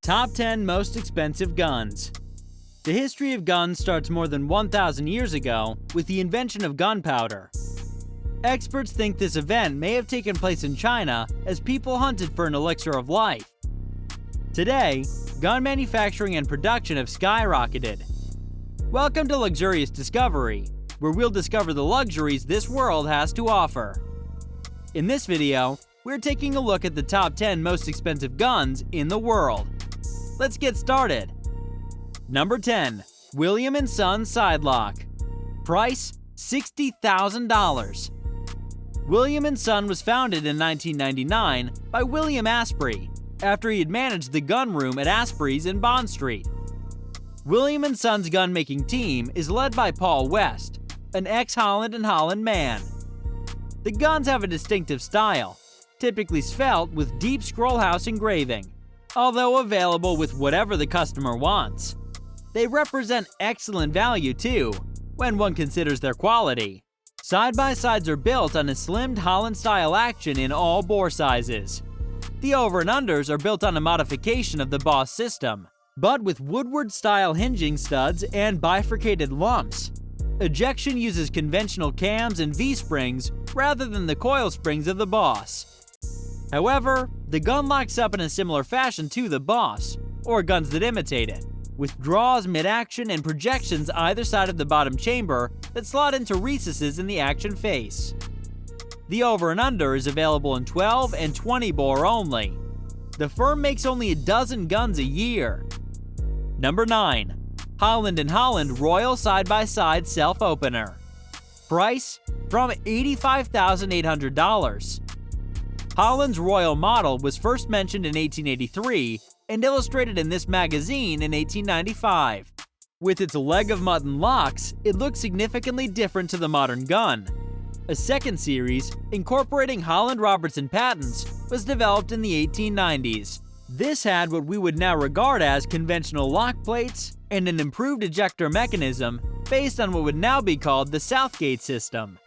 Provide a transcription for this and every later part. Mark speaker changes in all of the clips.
Speaker 1: Top 10 Most Expensive Guns. The history of guns starts more than 1,000 years ago with the invention of gunpowder. Experts think this event may have taken place in China as people hunted for an elixir of life. Today, gun manufacturing and production have skyrocketed. Welcome to Luxurious Discovery, where we'll discover the luxuries this world has to offer. In this video, we're taking a look at the top 10 most expensive guns in the world. Let's get started. Number 10. William & Son SIDELOCK. Price $60,000. William & Son was founded in 1999 by William Asprey after he had managed the gun room at Asprey's in Bond Street. William & Son's gun-making team is led by Paul West, an ex-Holland & Holland man. The guns have a distinctive style, typically svelte with deep scroll house engraving, although available with whatever the customer wants. They represent excellent value too, when one considers their quality. Side-by-sides are built on a slimmed Holland-style action in all bore sizes. The over and unders are built on a modification of the Boss system, but with Woodward-style hinging studs and bifurcated lumps. Ejection uses conventional cams and V-springs rather than the coil springs of the Boss. However, the gun locks up in a similar fashion to the Boss, or guns that imitate it, with draws mid-action and projections either side of the bottom chamber that slot into recesses in the action face. The over and under is available in 12 and 20 bore only. The firm makes only a dozen guns a year. Number 9. Holland & Holland Royal Side-by-Side Self-Opener. Price from $85,800. Holland's Royal model was first mentioned in 1883 and illustrated in this magazine in 1895. With its leg of mutton locks, it looks significantly different to the modern gun. A second series, incorporating Holland Robertson patents, was developed in the 1890s. This had what we would now regard as conventional lock plates and an improved ejector mechanism based on what would now be called the Southgate system.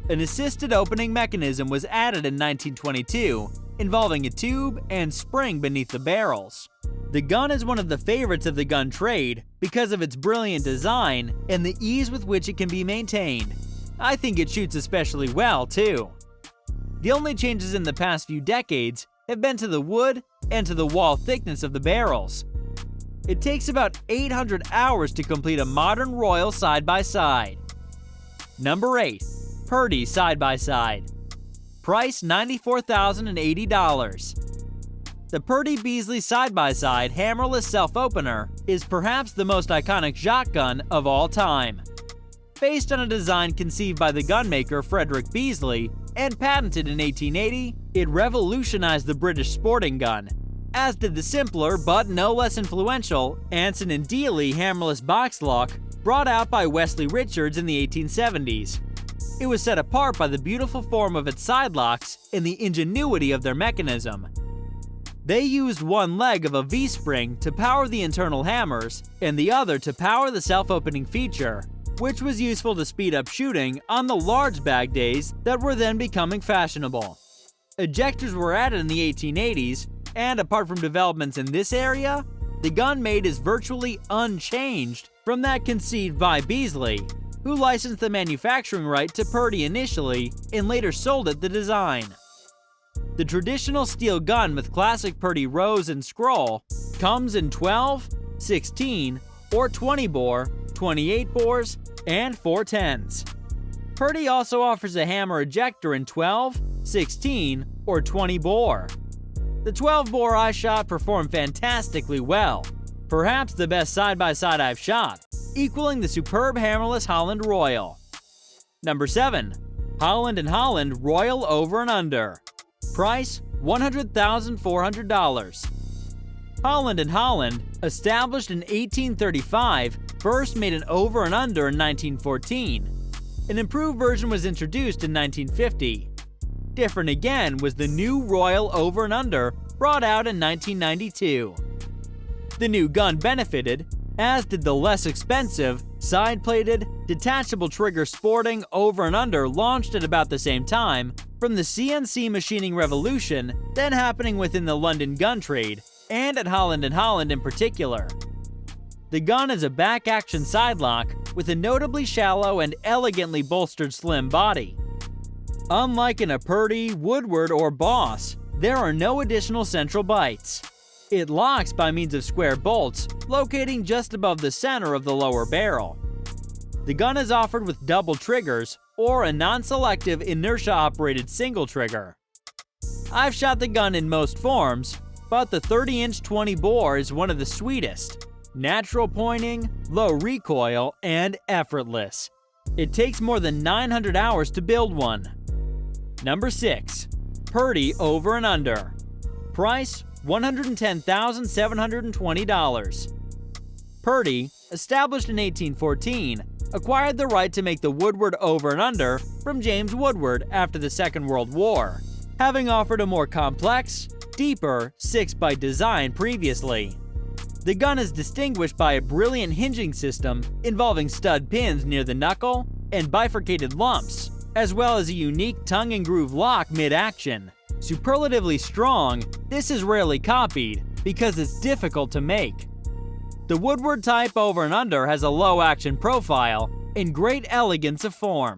Speaker 1: An assisted opening mechanism was added in 1922, involving a tube and spring beneath the barrels. The gun is one of the favorites of the gun trade because of its brilliant design and the ease with which it can be maintained. I think it shoots especially well, too. The only changes in the past few decades have been to the wood and to the wall thickness of the barrels. It takes about 800 hours to complete a modern Royal side-by-side. Number 8. PURDEY Side-by-Side. Price $94,080. The PURDEY Beasley Side-by-Side hammerless self-opener is perhaps the most iconic shotgun of all time. Based on a design conceived by the gunmaker Frederick Beasley and patented in 1880, it revolutionized the British sporting gun, as did the simpler but no less influential Anson and Dealey hammerless box lock brought out by Wesley Richards in the 1870s. It was set apart by the beautiful form of its side locks and the ingenuity of their mechanism. They used one leg of a V-spring to power the internal hammers and the other to power the self-opening feature, which was useful to speed up shooting on the large bag days that were then becoming fashionable. Ejectors were added in the 1880s, and apart from developments in this area, the gun made is virtually unchanged from that conceived by Beasley, who licensed the manufacturing right to PURDEY initially and later sold it the design. The traditional steel gun with classic PURDEY rose and scroll comes in 12, 16, or 20 bore, 28 bores, and 410s. PURDEY also offers a hammer ejector in 12, 16, or 20 bore. The 12 bore I shot performed fantastically well, perhaps the best side-by-side I've shot, equaling the superb hammerless Holland Royal. Number 7. Holland & Holland Royal Over and Under. Price $100,400. Holland & Holland, established in 1835, first made an over and under in 1914. An improved version was introduced in 1950. Different again was the new Royal Over and Under brought out in 1992. The new gun benefited, as did the less expensive, side-plated, detachable trigger sporting over and under launched at about the same time from the CNC machining revolution then happening within the London gun trade and at Holland & Holland in particular. The gun is a back-action sidelock with a notably shallow and elegantly bolstered slim body. Unlike in a PURDEY, Woodward, or Boss, there are no additional central bites. It locks by means of square bolts, locating just above the center of the lower barrel. The gun is offered with double triggers or a non-selective inertia-operated single trigger. I've shot the gun in most forms, but the 30-inch 20 bore is one of the sweetest. Natural pointing, low recoil, and effortless. It takes more than 900 hours to build one. Number 6. PURDEY Over and Under. Price $110,720. PURDEY, established in 1814, acquired the right to make the Woodward Over and Under from James Woodward after the Second World War, having offered a more complex, deeper 6-bite design previously. The gun is distinguished by a brilliant hinging system involving stud pins near the knuckle and bifurcated lumps, as well as a unique tongue and groove lock mid-action. Superlatively strong, this is rarely copied because it's difficult to make. The Woodward type Over and Under has a low action profile and great elegance of form.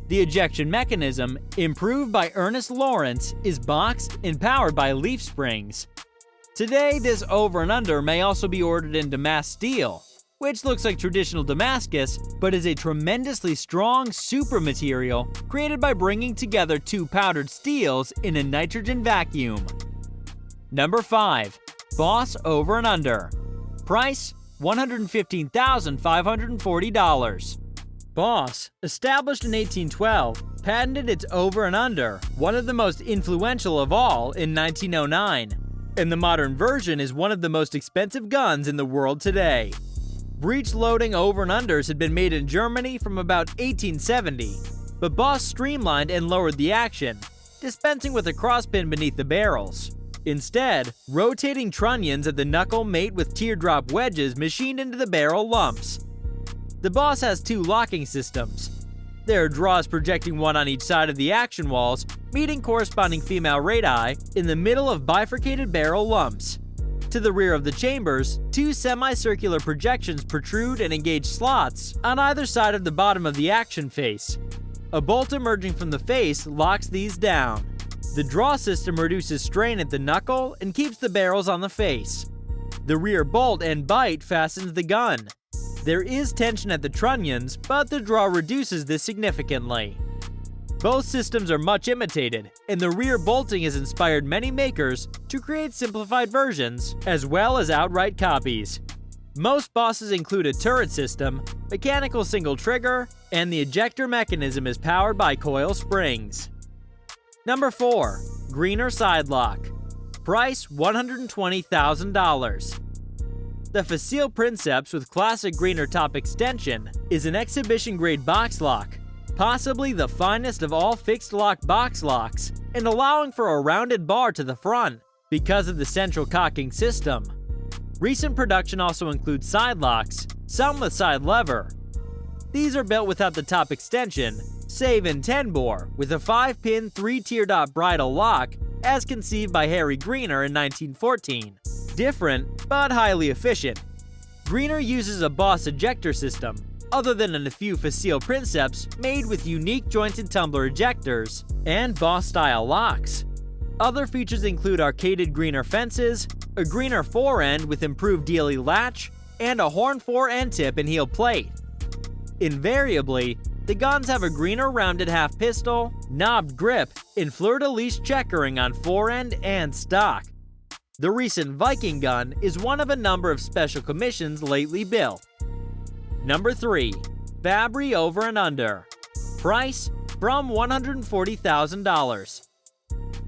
Speaker 1: The ejection mechanism, improved by Ernest Lawrence, is boxed and powered by leaf springs. Today, this Over and Under may also be ordered in Damask steel, which looks like traditional Damascus but is a tremendously strong super material created by bringing together two powdered steels in a nitrogen vacuum. Number 5. Boss Over and Under. Price $115,540. Boss, established in 1812, patented its Over and Under, one of the most influential of all, in 1909. And the modern version is one of the most expensive guns in the world today. Breech-loading Over and Unders had been made in Germany from about 1870, but Boss streamlined and lowered the action, dispensing with a crosspin beneath the barrels. Instead, rotating trunnions at the knuckle mate with teardrop wedges machined into the barrel lumps. The Boss has two locking systems. There are draws projecting one on each side of the action walls, meeting corresponding female radii in the middle of bifurcated barrel lumps. To the rear of the chambers, two semicircular projections protrude and engage slots on either side of the bottom of the action face. A bolt emerging from the face locks these down. The draw system reduces strain at the knuckle and keeps the barrels on the face. The rear bolt and bite fastens the gun. There is tension at the trunnions, but the draw reduces this significantly. Both systems are much imitated, and the rear bolting has inspired many makers to create simplified versions, as well as outright copies. Most Bosses include a turret system, mechanical single trigger, and the ejector mechanism is powered by coil springs. Number 4. Greener Sidelock. Price $120,000. The Facile Princeps with classic greener top extension is an exhibition-grade box lock, possibly the finest of all fixed-lock box locks, and allowing for a rounded bar to the front because of the central cocking system. Recent production also includes side locks, some with side lever. These are built without the top extension, save in 10-bore, with a 5-pin 3-teardot bridle lock as conceived by Harry Greener in 1914. Different, but highly efficient. Greener uses a Boss ejector system, other than in a few Facile Princeps made with unique jointed tumbler ejectors and Boss-style locks. Other features include arcaded Greener fences, a Greener fore-end with improved DLE latch, and a horn fore-end tip and heel plate. Invariably, the guns have a Greener rounded half pistol, knobbed grip, and fleur-de-lis checkering on fore-end and stock. The recent Viking gun is one of a number of special commissions lately built. Number 3. FABBRI Over and Under. Price from $140,000.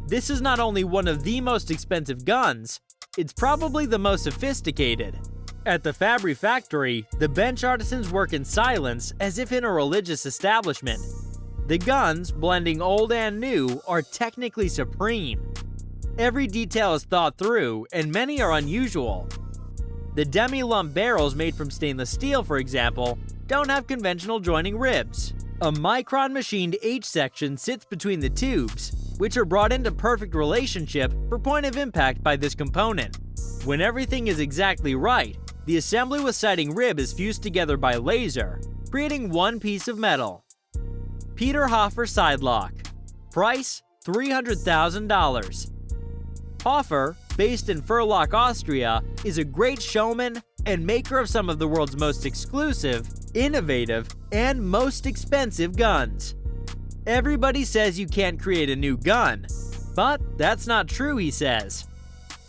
Speaker 1: This is not only one of the most expensive guns, it's probably the most sophisticated. At the FABBRI factory, the bench artisans work in silence as if in a religious establishment. The guns, blending old and new, are technically supreme. Every detail is thought through, and many are unusual. The demi-lump barrels made from stainless steel, for example, don't have conventional joining ribs. A micron-machined H-section sits between the tubes, which are brought into perfect relationship for point of impact by this component. When everything is exactly right, the assembly with sighting rib is fused together by laser, creating one piece of metal. Peter Hofer SIDELOCK. Price $300,000. Hofer, based in Furlock, Austria, is a great showman and maker of some of the world's most exclusive, innovative, and most expensive guns. Everybody says you can't create a new gun, but that's not true, he says.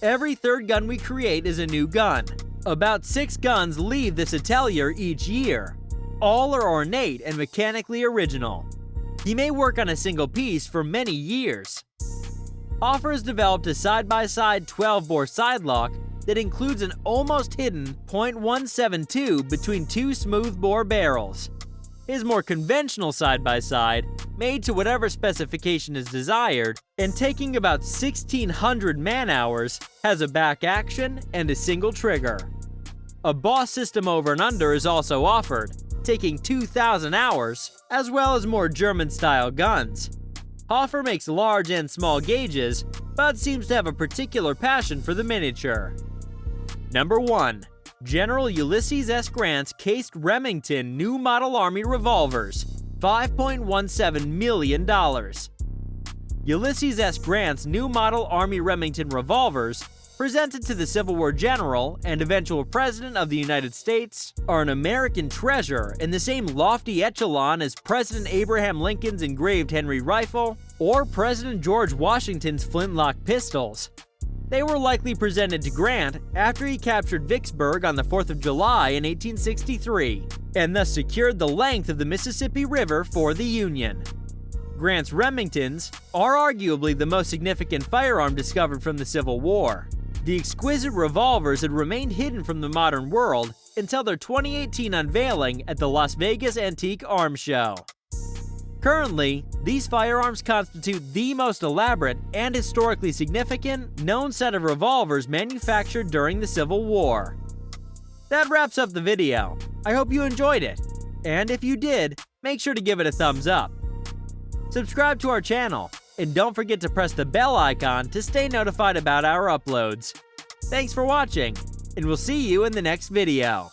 Speaker 1: Every third gun we create is a new gun. About 6 guns leave this atelier each year. All are ornate and mechanically original. He may work on a single piece for many years. Hofer has developed a side-by-side 12-bore sidelock that includes an almost hidden .172 between 2 smooth-bore barrels. His more conventional side-by-side, made to whatever specification is desired, and taking about 1,600 man-hours, has a back action and a single trigger. A boss system over and under is also offered, taking 2,000 hours, as well as more German-style guns. Hofer makes large and small gauges, but seems to have a particular passion for the miniature. Number 1. General Ulysses S. Grant's cased Remington New Model Army Revolvers, $5.17 million. Ulysses S. Grant's New Model Army Remington Revolvers, presented to the Civil War general and eventual President of the United States, are an American treasure in the same lofty echelon as President Abraham Lincoln's engraved Henry rifle or President George Washington's flintlock pistols. They were likely presented to Grant after he captured Vicksburg on the 4th of July in 1863, and thus secured the length of the Mississippi River for the Union. Grant's Remingtons are arguably the most significant firearm discovered from the Civil War. The exquisite revolvers had remained hidden from the modern world until their 2018 unveiling at the Las Vegas Antique Arms Show. Currently, these firearms constitute the most elaborate and historically significant known set of revolvers manufactured during the Civil War. That wraps up the video. I hope you enjoyed it, and if you did, make sure to give it a thumbs up. Subscribe to our channel, and don't forget to press the bell icon to stay notified about our uploads. Thanks for watching, and we'll see you in the next video.